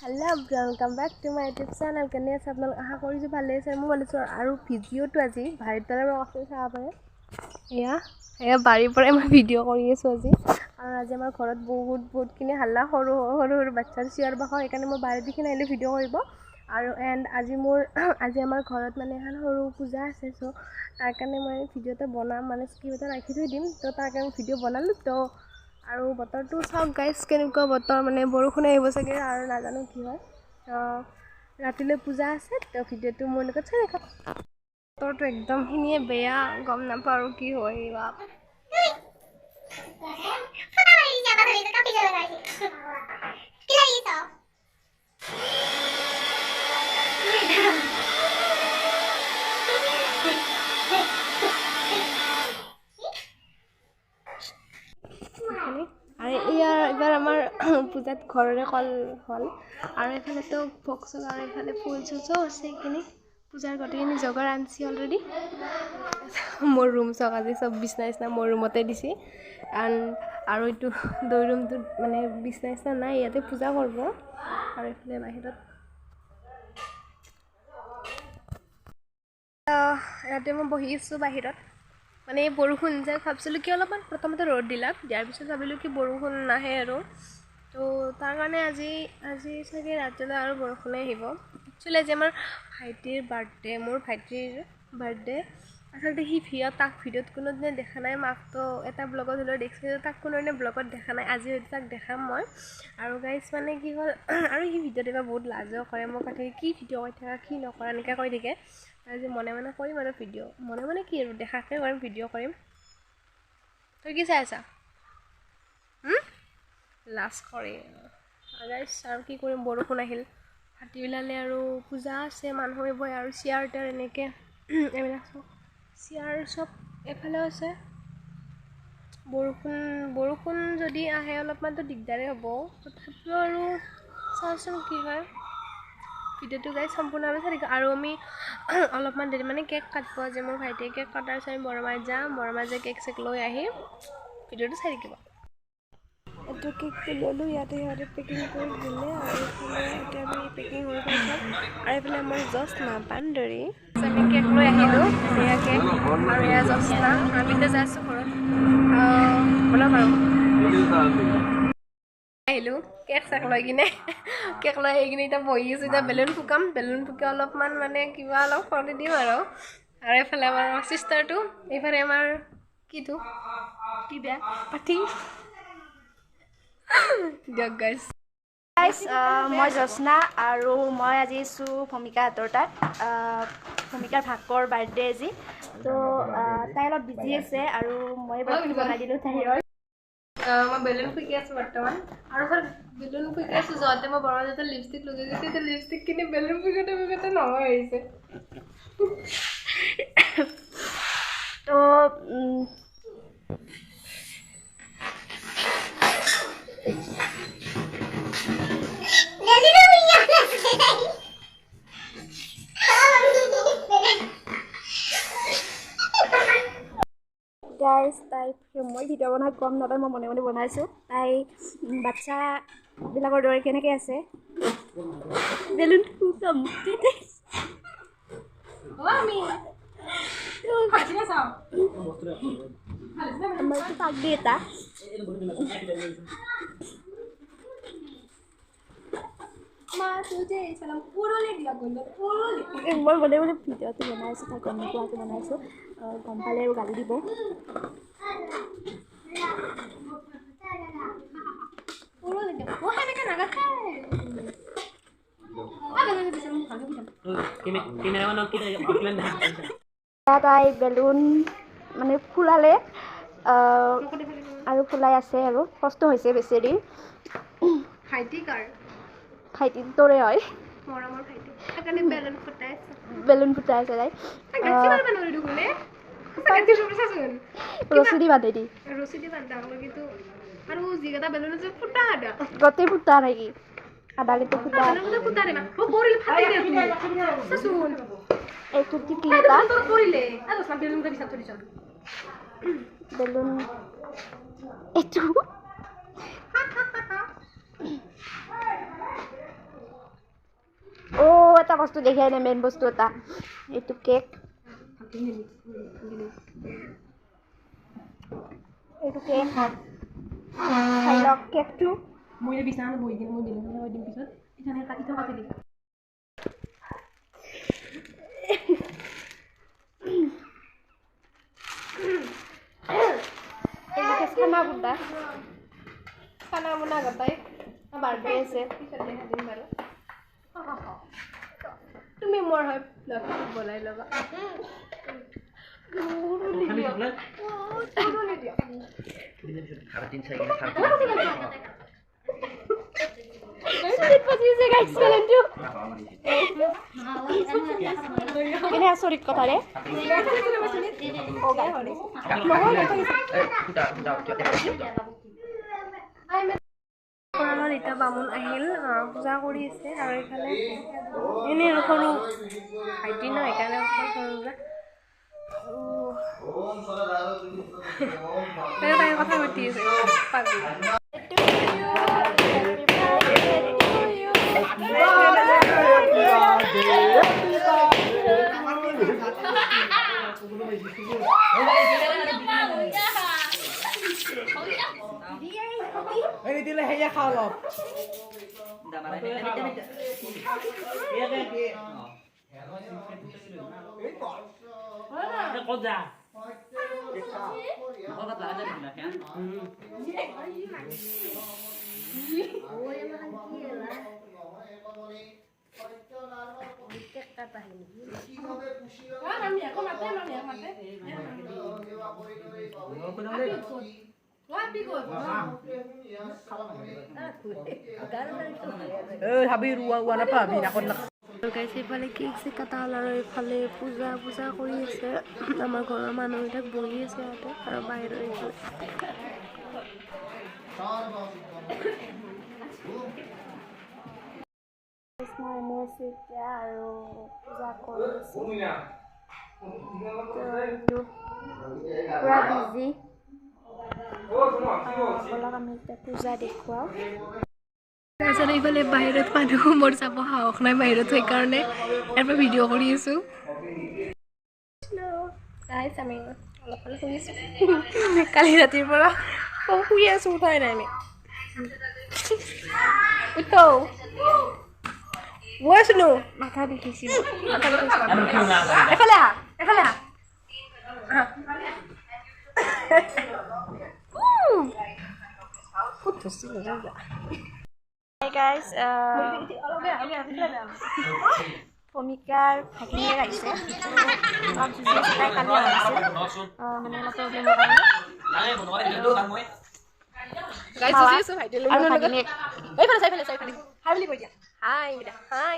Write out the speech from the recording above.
Hello, welcome back to my YouTube channel. কেনে আছে আপোনালোক আশা কৰিছোঁ ভালে আছে মই ভালে আছোঁ আৰু ভিডিঅ'টো আজি বাৰীৰ পৰা মই চাব পাৰে এয়া বাৰীৰ পৰাই মই ভিডিঅ' কৰি আছোঁ আজি আৰু আজি আমাৰ ঘৰত বহুতখিনি হাল্লা সৰু বাচ্চাৰ চিঞৰ বাখৰ সেইকাৰণে মই বাৰীৰ দিখিনি আহিলোঁ ভিডিঅ' কৰিব আৰু আজি আমাৰ ঘৰত মানে এখন সৰু পূজা আছে চ' তাৰ কাৰণে মই ভিডিঅ'টো বনাম মানে স্ক্ৰিপ্ট এটা ৰাখি থৈ দিম তো তাৰ কাৰণে ভিডিঅ' বনালোঁ তো আৰু বতৰটো চাওক গাইছ কেনেকুৱা বতৰ মানে বৰষুণ আহিব চাগে আৰু নাজানো কি হয় ৰাতিলৈ পূজা আছে তো ভিডিঅ'টো মোৰ লগত চাই থাকক বতৰটো একদমখিনিয়ে বেয়া গম নাপাওঁ আৰু কি হয় বাপ আৰু এইবাৰ আমাৰ পূজাত ঘৰৰে কল হ'ল আৰু এইফালেতো ভোগ চোগ আৰু এইফালে ফুল চুজো আছে সেইখিনি পূজাৰ গোটেইখিনি জগাৰ আনছি অলৰেডি মোৰ ৰুম চক আজি চব বিচনা মোৰ ৰুমতে দিছে আৰু এইটো দৈ ৰুমটোত মানে বিচনা নাই ইয়াতে পূজা কৰিব আৰু এইফালে বাহিৰত ইয়াতে মই বহি আছোঁ বাহিৰত মানে এই বৰষুণ যে ভাবিছিলোঁ কি অলপমান প্ৰথমতে ৰ'দ দিলাক দিয়াৰ পিছত ভাবিলোঁ কি বৰষুণ নাহে আৰু তো তাৰ কাৰণে আজি চাগে ৰাতিলৈ আৰু বৰষুণে আহিব একচুৱেলি আজি আমাৰ ভাইটিৰ বাৰ্থডে মোৰ ভাইটিৰ বাৰ্থডে আচলতে সি তাক ভিডিঅ'ত কোনোদিনে দেখা নাই মাকতো এটা ব্লগত হ'লেও দেখিছিলোঁ তাক কোনোদিনে ব্লগত দেখা নাই আজি হয়তো তাক দেখাম মই আৰু গাইজ মানে কি হ'ল আৰু সি ভিডিঅ'ত এইবাৰ বহুত লাজো কৰে মোক কাঠি কি ভিডিঅ' কৰি থাকা কি নকৰা এনেকৈ কৈ থাকে আজি মনে কৰিম আৰু ভিডিঅ' মনে কি আৰু দেখাকৈ কৰিম ভিডিঅ' কৰিম তই কি চাই আছা লাজ কৰে গাইজ আৰু কি কৰিম বৰষুণ আহিল ফাটি ওলালে আৰু পূজা আছে মানুহ আহিবই আৰু চিয়াৰ তাৰ এনেকৈ এইবিলাক চব চিয়াৰ চব এফালেও আছে বৰষুণ যদি আহে অলপমানতো দিগদাৰেই হ'ব তথাপিও আৰু চাওঁচোন কি হয় ভিডিঅ'টো গাইজ সম্পূৰ্ণভাৱে চাই থাকিব আৰু আমি অলপমান দেৰি মানে কেক কাটিব যে মোৰ ভাইটিয়ে কেক কটাৰ পিছত আমি বৰমাই যাম বৰমাই যে কেক চেক লৈ আহি ভিডিঅ'টো চাই থাকিব এইটো কেকটো ল'লোঁ ইয়াতে সিহঁতে পেকিং কৰি দিলে আৰু এইফালে এতিয়া আমি পেকিং হৈ গৈছে আৰু এইফালে আমাৰ জস্না বান্দৰী আমি কেক লৈ আহিলোঁ এয়া কেক আৰু এয়া জস্না আমি এতিয়া যাই আছোঁ ঘৰত বলক আৰু আহিলোঁ কেক চেক লৈ কিনে কেক লৈ আহি কিনে এতিয়া বহি আছোঁ এতিয়া বেলুন ফুকি অলপমান মানে কিবা অলপ ফৰ্তি দিম আৰু এইফালে আমাৰ চিষ্টাৰটো এইফালে আমাৰ কি বেয়া পাঠি দিয়ক গাইজ মই জস্না আৰু মই আজি আছোঁ ভূমিকাহঁতৰ তাত ভূমিকাৰ ভাকৰ বাৰ্থডে আজি তো তাই অলপ বিজি আছে আৰু মই বস্তু বনাই দিলোঁ তাইৰ মই বেলুন ফুকি আছোঁ বৰ্তমান আৰু বেলুন ফুকি আছোঁ যাওঁতে মই বৰমা যাতে লিপষ্টিক লগাই গৈছে এতিয়া লিপষ্টিক কিনি বেলুন ফুকোতে নহয় আহিছে তো গাইজ তাই মই ভিডিঅ' বনাই গম নাপায় মই মনে বনাইছোঁ তাই বাচ্চাবিলাকৰ দৰে কেনেকৈ আছে বেলুন ফুকাম আমাৰতো পাগলি এটা মই মনে ভিডিঅ'টো বনাইছোঁ তাই গম নোপোৱাকৈ বনাইছোঁ গম পালে আৰু গালি দিব তাই বেলুন মানে ফুলালে আৰু ফুলাই আছে আৰু কষ্ট হৈছে বেছি ভাইটি তোৰে হয় বেলুন ফুটাই আছে তাই ৰছী দি বান্ধে দি গোটেই ফুটা নেকি আদালিটো ফুটা এইটো টিকলি এটা বেলুন এইটো বস্তু দেখাই নাই মেইন বস্তু এটা এইটো কেক খাই লওক কেকটো মই বিছানা বহি দিম মই দিম পিছত এখানে কাটি দিম এইটো খানা বনা গতাই বাৰ্থডে আছে পিছত দেখা দিম বাৰু তুমি মোৰ হয় ব্লগটো বনাই ল'বা চৰিত কথাৰে এতিয়া বামুণ আহিল পূজা কৰি আছে আৰু এইফালে এনেই সৰু ভাইটি ন সেইকাৰণে তাই কথা পাতি আছে Ini dile heya khalo. Koja. Habi ruang apa? Bina kon nak. গাইছে এইফালে কেক চেক কাটা হ'ল আৰু এইফালে পূজা কৰি আছে আমাৰ ঘৰৰ মানুহবিলাক বহি আছে ইয়াতে আৰু বাহিৰৰ এইফালে আৰু পূজা কৰি আছে পুৰা বিজি আপোনাক আমি এতিয়া পূজা দেখুৱাওঁ তাৰপিছত এইফালে বাহিৰত মানুহ মোৰ চাব সাহস নাই বাহিৰত সেইকাৰণে ইয়াৰ পৰা ভিডিঅ' কৰি আছোঁ আমি অলপ অলপ শুই আছোঁ কালি ৰাতিৰ পৰা শুই আছোঁ উঠাই নাই আমি উঠো গৈ আছিলোঁ মাথা দেখিছিলোঁ এফালে আহা ক'ত ধৰিছিল Hey guys, ভূমিকাৰ ভাগিনীয়ে আহিছে অলপ যুঁজি আছে তাই কালি আহিছিল মানে অলপ প্ৰব্লেমৰ কাৰণে আৰু ভাগিনীয়ে এইফালে হাই বুলি কৈ দিয়া হাই